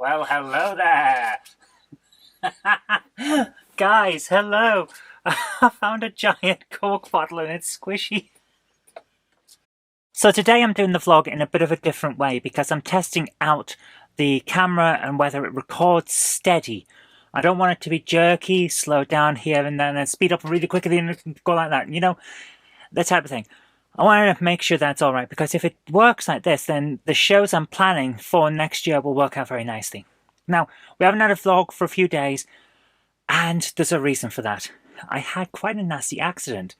Well, hello there. Guys, hello. I found a giant Coke bottle and it's squishy. So today I'm doing the vlog in a bit of a different way because I'm testing out the camera and whether it records steady. I don't want it to be jerky, slow down here and then speed up really quickly and go like that, you know, that type of thing. I want to make sure that's alright because if it works like this, then the shows I'm planning for next year will work out very nicely. Now, we haven't had a vlog for a few days and there's a reason for that. I had quite a nasty accident.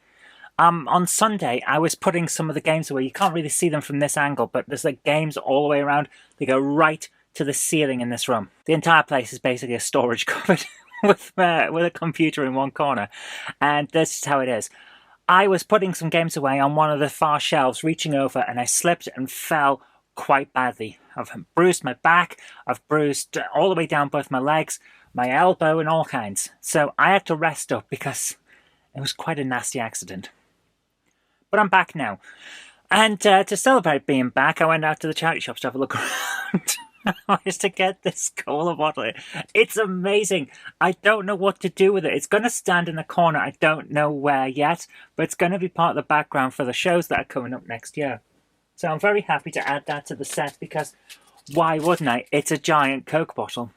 On Sunday, I was putting some of the games away. You can't really see them from this angle, but there's like games all the way around. They go right to the ceiling in this room. The entire place is basically a storage cupboard with a computer in one corner. And this is how it is. I was putting some games away on one of the far shelves, reaching over, and I slipped and fell quite badly. I've bruised my back, I've bruised all the way down both my legs, my elbow, and all kinds. So I had to rest up because it was quite a nasty accident. But I'm back now. And to celebrate being back, I went out to the charity shops to have a look around. Just to get this cola bottle. It's amazing. I don't know what to do with it. It's going to stand in the corner. I don't know where yet, but it's going to be part of the background for the shows that are coming up next year. So I'm very happy to add that to the set because why wouldn't I? It's a giant Coke bottle.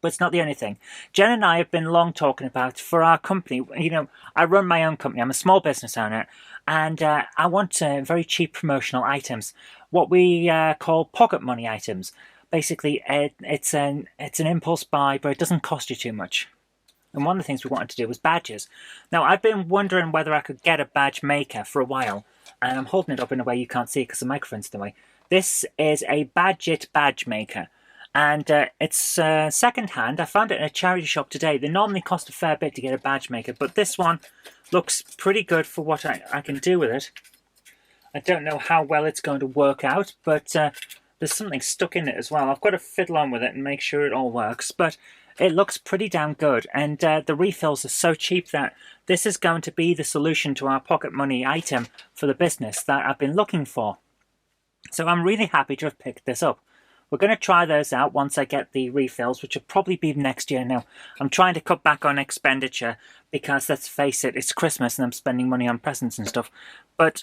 But it's not the only thing. Jen and I have been long talking about for our company. You know, I run my own company. I'm a small business owner. And I want very cheap promotional items. What we call pocket money items. Basically, it's an impulse buy, but it doesn't cost you too much. And one of the things we wanted to do was badges. Now, I've been wondering whether I could get a badge maker for a while. And I'm holding it up in a way you can't see because the microphone's in the way. This is a Badget badge maker. And it's second-hand. I found it in a charity shop today. They normally cost a fair bit to get a badge maker. But this one looks pretty good for what I can do with it. I don't know how well it's going to work out, but there's something stuck in it as well. I've got to fiddle on with it and make sure it all works. But it looks pretty damn good. And the refills are so cheap that this is going to be the solution to our pocket money item for the business that I've been looking for. So I'm really happy to have picked this up. We're going to try those out once I get the refills, which will probably be next year now. I'm trying to cut back on expenditure because, let's face it, it's Christmas and I'm spending money on presents and stuff. But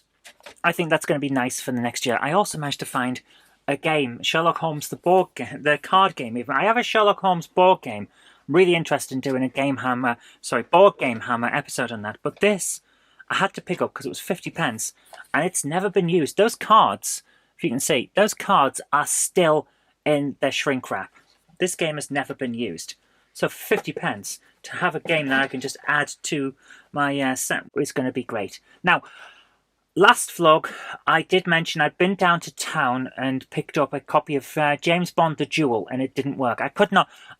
I think that's going to be nice for the next year. I also managed to find a game, Sherlock Holmes, the card game even. I have a Sherlock Holmes board game. I'm really interested in doing a board game hammer episode on that. But this, I had to pick up because it was 50p and it's never been used. Those cards, if you can see, those cards are still in their shrink wrap. This game has never been used. So for 50p, to have a game that I can just add to my set is going to be great. Now, last vlog, I did mention I'd been down to town and picked up a copy of James Bond The Duel, and it didn't work. I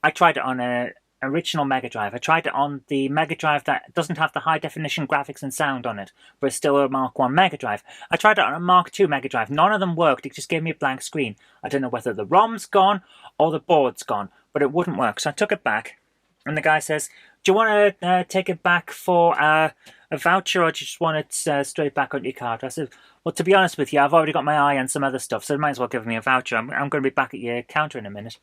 tried it on an original Mega Drive. I tried it on the Mega Drive that doesn't have the high definition graphics and sound on it, but it's still a Mark 1 Mega Drive. I tried it on a Mark 2 Mega Drive. None of them worked. It just gave me a blank screen. I don't know whether the ROM's gone or the board's gone, but it wouldn't work. So I took it back, and the guy says, do you want to take it back for a voucher, or do you just want it straight back on your card? I said, well, to be honest with you, I've already got my eye on some other stuff, so you might as well give me a voucher. I'm going to be back at your counter in a minute.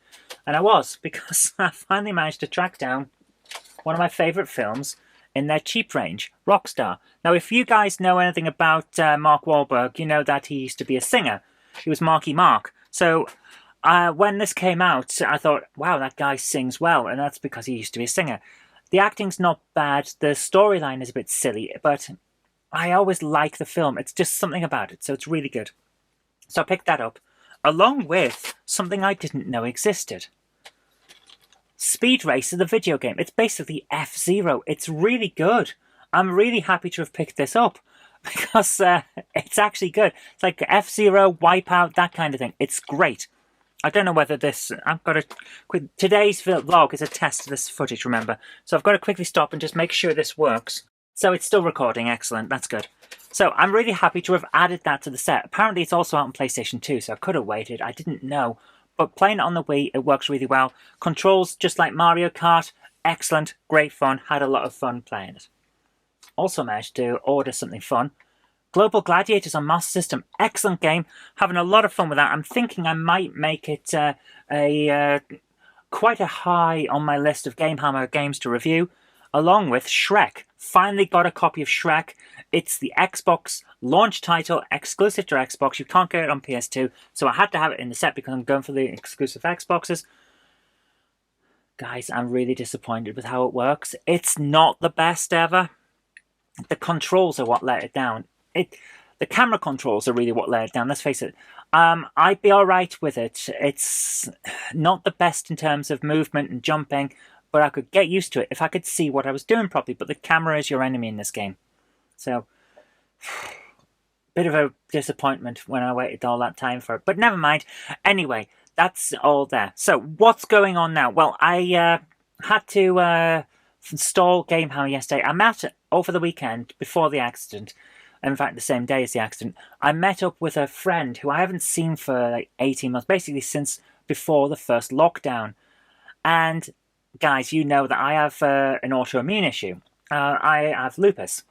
And I was, because I finally managed to track down one of my favourite films in their cheap range, Rockstar. Now, if you guys know anything about Mark Wahlberg, you know that he used to be a singer. He was Marky Mark. So when this came out, I thought, wow, that guy sings well, and that's because he used to be a singer. The acting's not bad, the storyline is a bit silly, but I always like the film. It's just something about it, so it's really good. So I picked that up, along with something I didn't know existed. Speed Racer, the video game. It's basically F-Zero. It's really good. I'm really happy to have picked this up, because it's actually good. It's like F-Zero, Wipeout, that kind of thing. It's great. I don't know whether this... Today's vlog is a test of this footage, remember. So I've got to quickly stop and just make sure this works. So it's still recording. Excellent. That's good. So I'm really happy to have added that to the set. Apparently it's also out on PlayStation 2, so I could have waited. I didn't know. But playing it on the Wii, it works really well. Controls just like Mario Kart. Excellent. Great fun. Had a lot of fun playing it. Also managed to order something fun. Global Gladiators on Master System. Excellent game. Having a lot of fun with that. I'm thinking I might make it quite a high on my list of Game Hammer games to review, along with Shrek. Finally got a copy of Shrek. It's the Xbox launch title, exclusive to Xbox. You can't get it on PS2, so I had to have it in the set because I'm going for the exclusive Xboxes. Guys, I'm really disappointed with how it works. It's not the best ever. The controls are what let it down. The camera controls are really what let it down, let's face it. I'd be alright with it. It's not the best in terms of movement and jumping, but I could get used to it if I could see what I was doing properly. But the camera is your enemy in this game. So, bit of a disappointment when I waited all that time for it. But never mind. Anyway, that's all there. So, what's going on now? Well, I had to install Game Hammer yesterday. I met over the weekend before the accident. In fact, the same day as the accident. I met up with a friend who I haven't seen for like 18 months. Basically, since before the first lockdown. And, guys, you know that I have an autoimmune issue. I have lupus.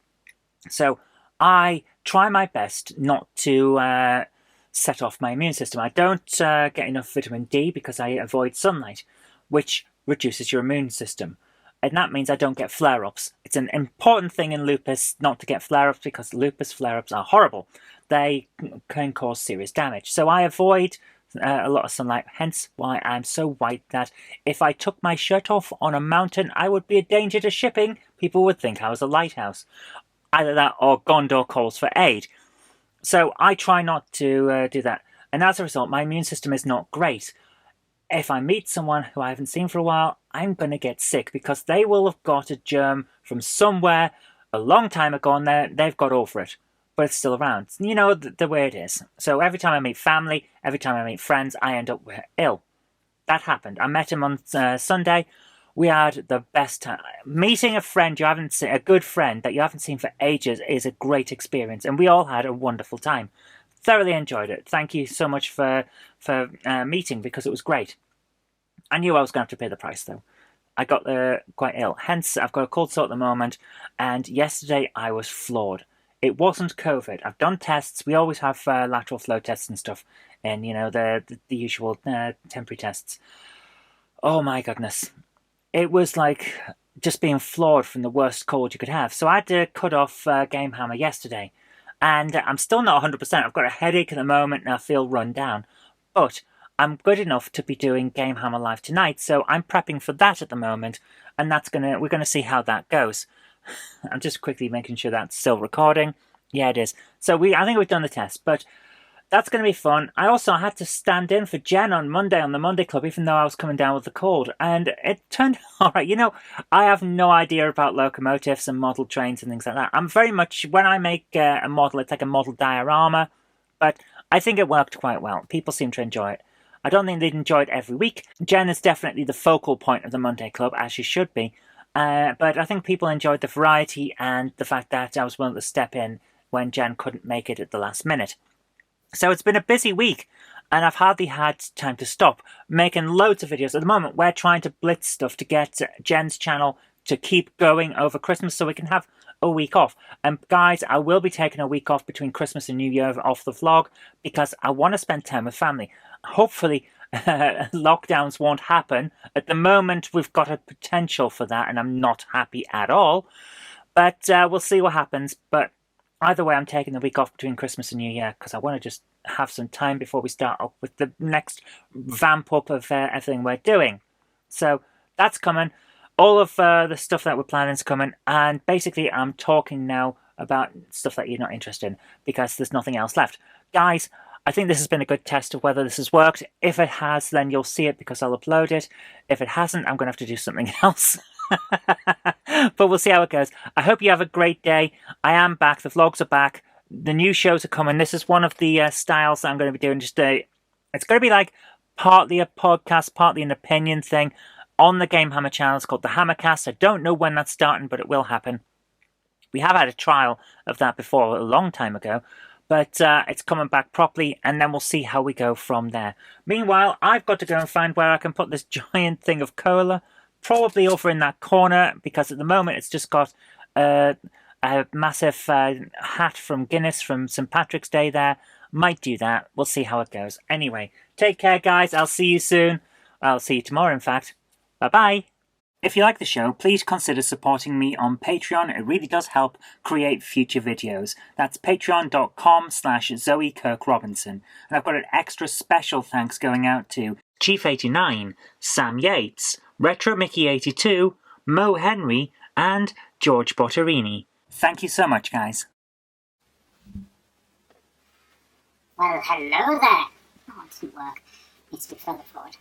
So, I try my best not to set off my immune system. I don't get enough vitamin D because I avoid sunlight, which reduces your immune system. And that means I don't get flare-ups. It's an important thing in lupus not to get flare-ups because lupus flare-ups are horrible. They can cause serious damage. So I avoid a lot of sunlight, hence why I'm so white that if I took my shirt off on a mountain, I would be a danger to shipping. People would think I was a lighthouse. Either that or Gondor calls for aid. So I try not to do that. And as a result, my immune system is not great. If I meet someone who I haven't seen for a while, I'm going to get sick because they will have got a germ from somewhere a long time ago and they've got over it, but it's still around. You know, the way it is. So every time I meet family, every time I meet friends, I end up ill. That happened. I met him on Sunday. We had the best time. Meeting a friend you haven't seen, a good friend that you haven't seen for ages, is a great experience, and we all had a wonderful time. Thoroughly enjoyed it. Thank you so much for meeting because it was great. I knew I was going to have to pay the price though. I got quite ill. Hence, I've got a cold sore at the moment. And yesterday I was floored. It wasn't COVID. I've done tests. We always have lateral flow tests and stuff. And, you know, the usual temporary tests. Oh my goodness. It was like just being floored from the worst cold you could have. So I had to cut off Game Hammer yesterday. And I'm still not 100%. I've got a headache at the moment and I feel run down. But I'm good enough to be doing Game Hammer Live tonight, so I'm prepping for that at the moment, and we're gonna see how that goes. I'm just quickly making sure that's still recording. Yeah, it is. So I think we've done the test, but that's going to be fun. I also had to stand in for Jen on Monday on the Monday Club, even though I was coming down with the cold, and it turned all right. You know, I have no idea about locomotives and model trains and things like that. I'm very much, when I make a model, it's like a model diorama, but I think it worked quite well. People seem to enjoy it. I don't think they'd enjoy it every week. Jen is definitely the focal point of the Monday Club, as she should be. But I think people enjoyed the variety and the fact that I was willing to step in when Jen couldn't make it at the last minute. So it's been a busy week, and I've hardly had time to stop making loads of videos. At the moment, we're trying to blitz stuff to get Jen's channel to keep going over Christmas so we can have a week off. And guys, I will be taking a week off between Christmas and New Year off the vlog because I want to spend time with family. Hopefully, lockdowns won't happen. At the moment, we've got a potential for that, and I'm not happy at all. But we'll see what happens. But either way, I'm taking the week off between Christmas and New Year because I want to just have some time before we start up with the next vamp up of everything we're doing. So that's coming. All of the stuff that we're planning is coming. And basically, I'm talking now about stuff that you're not interested in because there's nothing else left. Guys, I think this has been a good test of whether this has worked. If it has, then you'll see it because I'll upload it. If it hasn't, I'm going to have to do something else. But we'll see how it goes. I hope you have a great day. I am back. The vlogs are back. The new shows are coming. This is one of the styles that I'm going to be doing. It's going to be like partly a podcast, partly an opinion thing on the Game Hammer channel. It's called the Hammercast. I don't know when that's starting, but it will happen. We have had a trial of that before a long time ago. But it's coming back properly, and then we'll see how we go from there. Meanwhile, I've got to go and find where I can put this giant thing of cola. Probably over in that corner, because at the moment it's just got a massive hat from Guinness from St. Patrick's Day there. Might do that. We'll see how it goes. Anyway, take care, guys. I'll see you soon. I'll see you tomorrow, in fact. Bye-bye. If you like the show, please consider supporting me on Patreon. It really does help create future videos. That's patreon.com/Zoe Kirk-Robinson. And I've got an extra special thanks going out to Chief89, Sam Yates, Retro Mickey82, Mo Henry, and George Botterini. Thank you so much, guys. Well, hello there. Oh, it didn't work. Needs to be further forward.